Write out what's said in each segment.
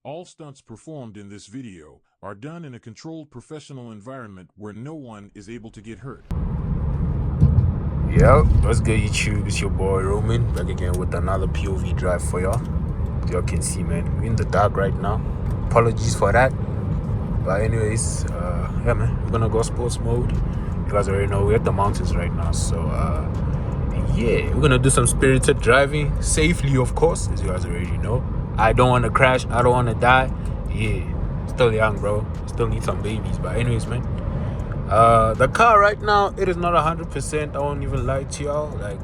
All stunts performed in this video are done in a controlled professional environment where no one is able to get hurt. Yo, what's good YouTube? It's your boy Roman back again with another POV drive for y'all. Y'all can see, man, we're in the dark right now. Apologies for that. But anyways, yeah, man, we're gonna go sports mode. You guys already know we're at the mountains right now, so yeah, we're gonna do some spirited driving safely, of course, as you guys already know. I don't want to crash. I don't want to die. Yeah, still young, bro. Still need some babies. But anyways, man, the car right now, it is not 100%. I won't even lie to y'all. Like,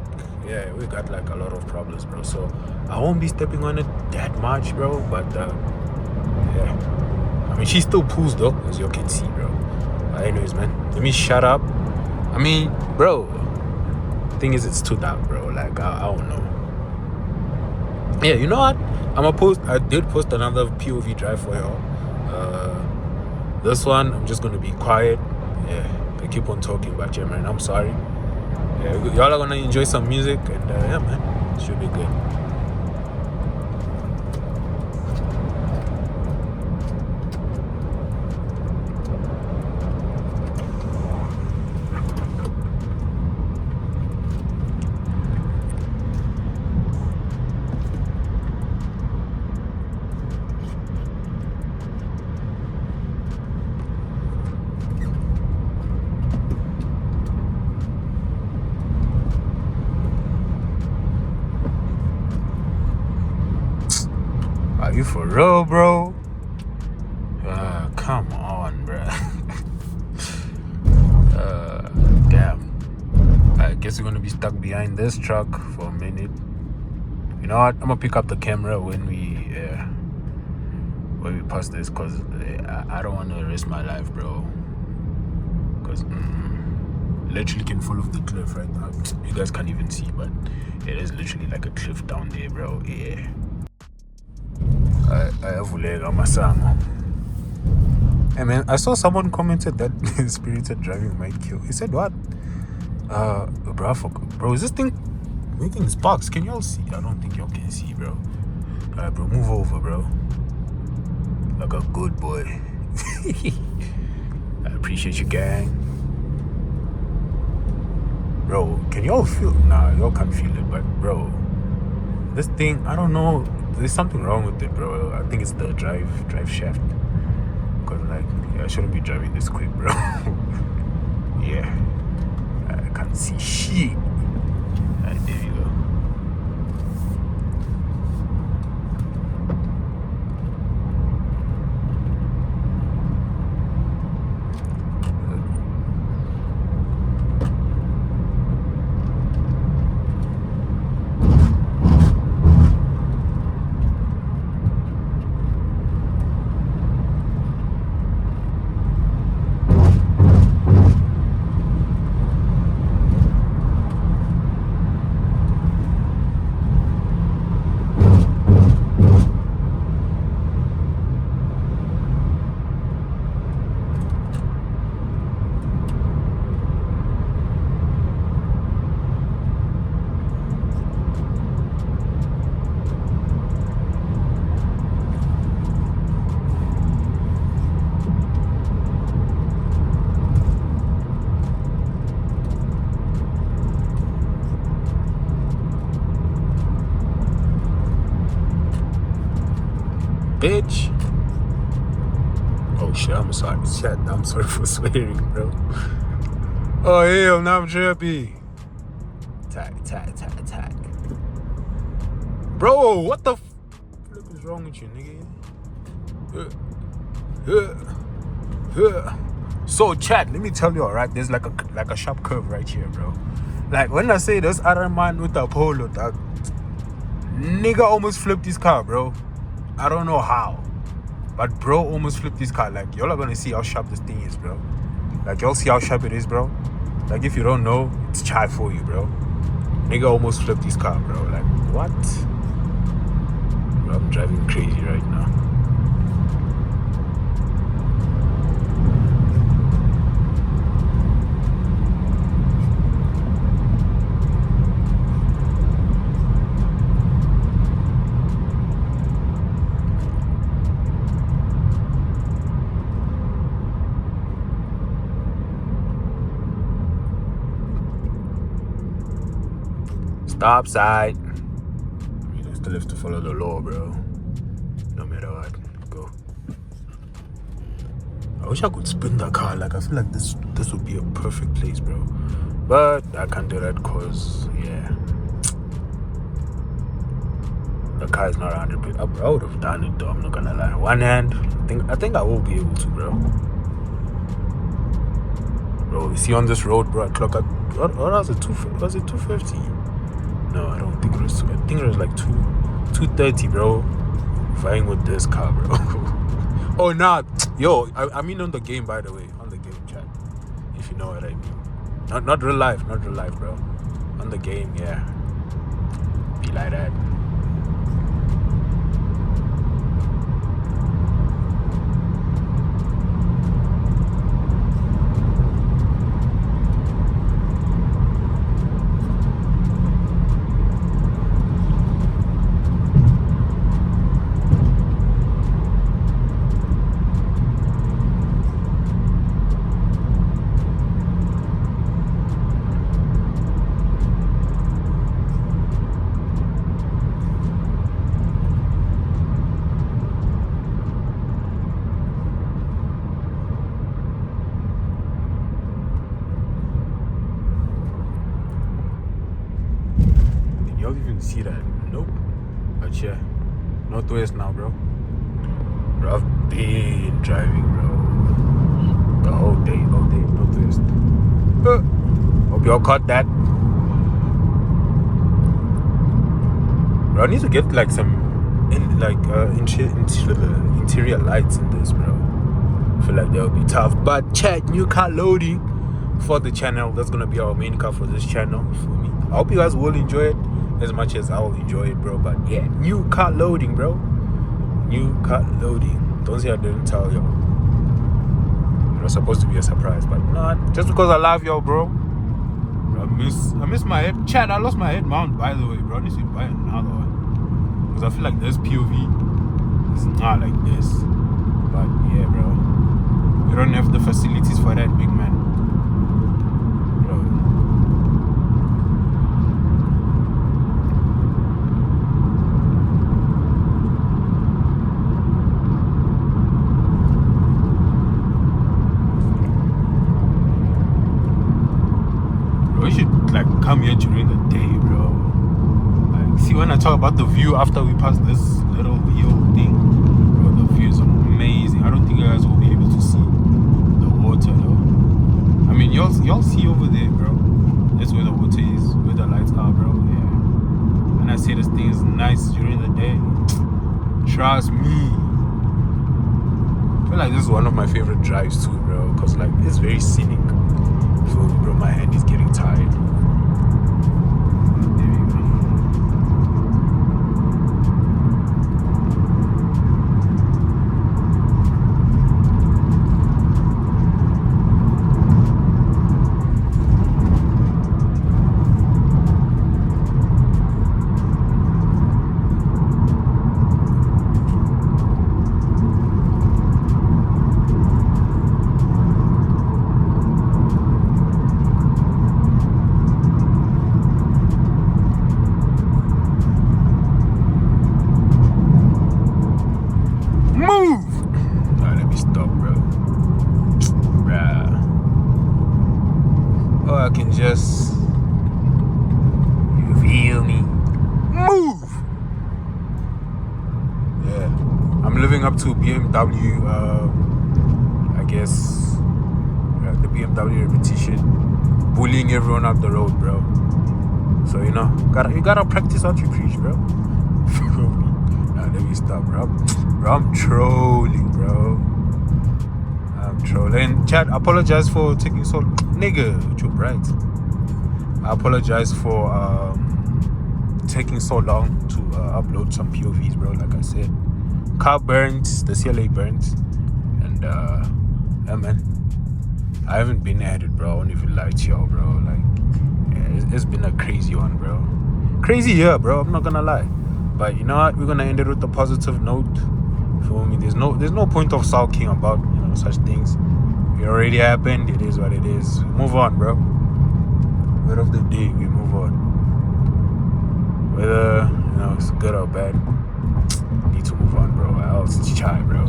yeah, we got like a lot of problems, bro. So I won't be stepping on it that much, bro. But yeah, I mean, she still pulls though, as you can see, bro. But anyways, man, let me shut up. I mean, bro, thing is, it's too dark, bro. Like, I don't know. Yeah, you know what? I did post another POV drive for y'all. This one, I'm just gonna be quiet. Yeah, I keep on talking, but yeah, man, I'm sorry. Yeah, y'all are gonna enjoy some music, and yeah, man, it should be good. Are you for real, bro? Come on, bro. Damn. I guess we're gonna be stuck behind this truck for a minute. You know what? I'm gonna pick up the camera when we pass this, cause I don't want to risk my life, bro. Cause literally can fall off the cliff right now. You guys can't even see, but it is literally like a cliff down there, bro. Yeah. Hey man, I saw someone commented that spirited driving might kill. He said what? Bro, is this thing making sparks? Can y'all see? I don't think y'all can see, bro. Alright, bro, move over, bro. Like a good boy. I appreciate you, gang. Bro, can y'all feel? Nah, y'all can't feel it, but bro, this thing, I don't know. There's something wrong with it, bro. I think it's the drive shaft. Cause like, yeah, I shouldn't be driving this quick, bro. Yeah, I can't see shit. Alright, there you go. Bitch. Oh shit, I'm sorry. Shit, I'm sorry for swearing, bro. Oh hell, now I'm trippy. Tack. Bro, what the flip is wrong with you, nigga? So chat, let me tell you, alright, there's like a sharp curve right here, bro. Like when I say this other man with a polo, that nigga almost flipped his car, bro. I don't know how, but bro almost flipped his car. Like, y'all are gonna see how sharp this thing is, bro. Like, y'all see how sharp it is, bro. Like, if you don't know, it's chai for you, bro. Nigga almost flipped his car, bro. Like, what? Bro, I'm driving crazy right now. Stop sign. I still have to follow the law, bro. No matter what. Go. I wish I could spin the car. Like, I feel like this would be a perfect place, bro. But I can't do that because, yeah. The car is not 100%. I would have done it though, I'm not gonna lie. One hand, I think I will be able to, bro. Bro, you see on this road, bro, I clock at, what was it, 250? No, I don't think it was, I think it was like 230, bro. Vying with this car, bro. Oh, nah, yo, I mean on the game, by the way, on the game chat, if you know what I mean. Not real life, bro. On the game, yeah. Be like that. See that? Nope. But yeah, northwest now, bro. Bro, I've been driving, bro. The whole day, northwest. Hope y'all caught that. Bro, I need to get like some interior lights in this, bro. I feel like that'll be tough. But check new car loading for the channel. That's gonna be our main car for this channel. You feel me? I hope you guys will enjoy it as much as I'll enjoy it, bro. But yeah, new car loading, bro. New car loading. Don't say I didn't tell y'all. It was supposed to be a surprise, but not. Just because I love y'all, bro. I miss my head. Chad, I lost my head mount, by the way, bro. I need to buy another one. Because I feel like this POV is not like this. But yeah, bro. We don't have the facilities for that, big man. Come here during the day, bro. Like, see, when I talk about the view after we pass this little hill thing, bro, the view is amazing. I don't think you guys will be able to see the water, though. I mean, y'all see over there, bro. That's where the water is, where the lights are, bro. Yeah. When I say this thing is nice during the day, trust me. I feel like this is one of my favorite drives too, bro, because like it's very scenic. So, bro, my hand is getting tired. Just, you feel me? Move! Yeah, I'm living up to BMW, I guess, the BMW repetition, bullying everyone up the road, bro. So, you know, you gotta practice what you preach, bro. Now, let me stop, bro. I'm trolling, bro. I'm trolling. Chad, apologize for taking so... Nigga, you're right. I apologize for taking so long to upload some POVs, bro. Like I said, car burnt, the CLA burnt, and yeah, man, I haven't been at it, bro. I won't even lie to y'all, bro. Like, yeah, it's been a crazy one, bro. Crazy year, bro. I'm not gonna lie, but you know what? We're gonna end it with a positive note. For me, there's no point of sulking about such things. It already happened. It is what it is. Move on, bro. Word of the day, we move on. whether it's good or bad, need to move on, bro. Else it's chai, bro.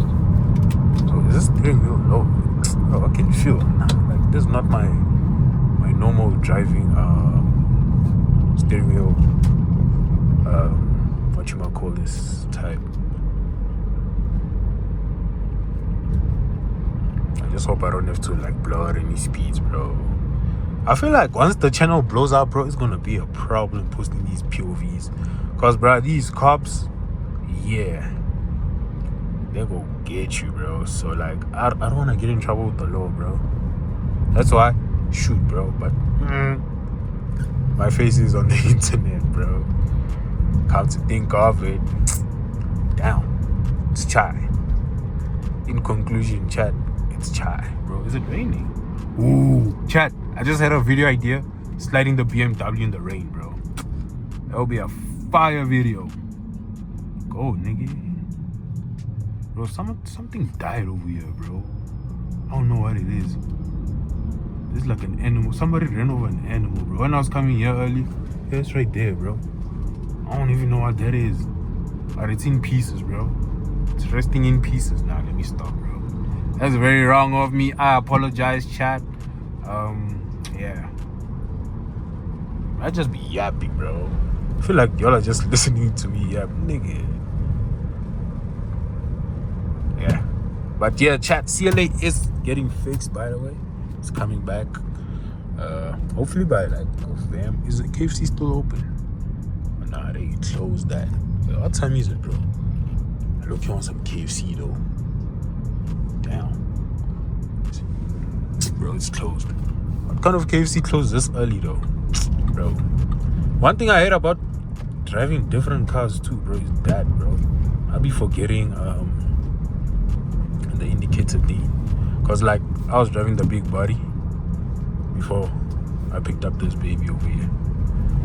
So is this steering wheel low? Oh, I can feel like this is not my normal driving steering wheel. What you might call this type. I just hope I don't have to like blow out any speeds, bro. I feel like once the channel blows out, bro, it's gonna be a problem posting these POVs. Cause, bro, these cops, yeah, they go get you, bro. So, like, I don't wanna get in trouble with the law, bro. That's why, shoot, bro. But, my face is on the internet, bro. Come to think of it, damn, it's chai. In conclusion, chat, it's chai, bro. Is it raining? Ooh, chat, I just had a video idea, sliding the BMW in the rain, bro. That'll be a fire video. Go, nigga. Bro, something died over here, bro. I don't know what it is. It's like an animal. Somebody ran over an animal, bro. When I was coming here early, yeah, it's right there, bro. I don't even know what that is. But it's in pieces, bro. It's resting in pieces. Now, let me stop, bro. That's very wrong of me. I apologize, chat. Yeah. I just be yapping, bro. I feel like y'all are just listening to me yap, nigga. Yeah. But yeah, chat, CLA is getting fixed, by the way. It's coming back. Hopefully by like November. Is the KFC still open? Nah, they closed that. What time is it, bro? I look, you want some KFC though. Damn. Bro, it's closed. What kind of KFC closed this early though? Bro. One thing I hate about driving different cars too, bro, is that, bro. I'll be forgetting the indicator thing. Cause like I was driving the big body before I picked up this baby over here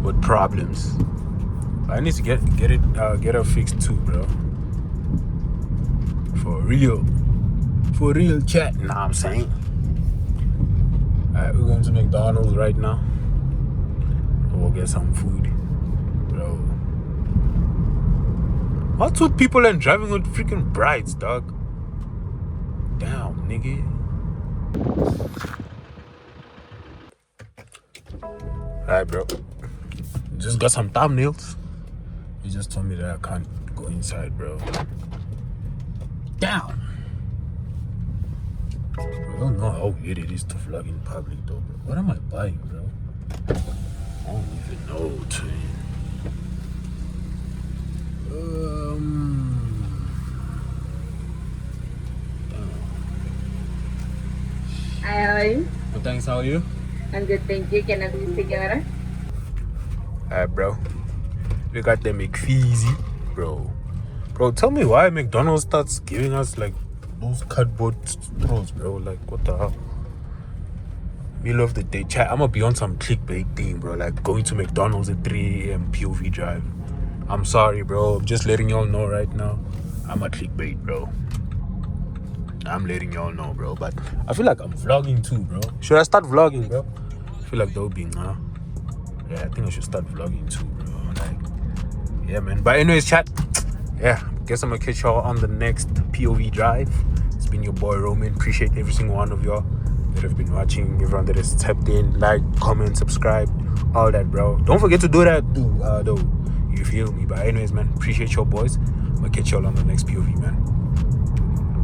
with problems. I need to get her fixed too, bro. For real chat. Nah, I'm saying. Alright, we're going to McDonald's right now. We'll get some food, bro. What's with people and driving with freaking brides, dog? Damn, nigga. Alright, bro. Just got some thumbnails. He just told me that I can't go inside, bro. Damn. I don't know how weird it is to vlog in public, though, bro. What am I buying, bro? I don't even know, twin. Hi, how are you? Well, thanks, how are you? I'm good, thank you. Can I please take your order? Alright, bro. We got the McFeezy, bro. Bro, tell me why McDonald's starts giving us like those cardboard straws, bro. Like, what the hell? Middle of the day, chat. I'm gonna be on some clickbait thing, bro. Like going to McDonald's at 3 a.m. POV drive. I'm sorry, bro. I'm just letting y'all know right now. I'm a clickbait, bro. I'm letting y'all know, bro. But I feel like I'm vlogging too, bro. Should I start vlogging, bro? I feel like that would be, yeah, I think I should start vlogging too, bro. Like, yeah, man. But anyways, chat. Yeah, guess I'm gonna catch y'all on the next POV drive. It's been your boy Roman. Appreciate every single one of y'all that have been watching, everyone that has tapped in, like, comment, subscribe, all that, bro. Don't forget to do that though. You feel me? But anyways, man, appreciate y'all boys. I'll catch y'all on the next POV, man.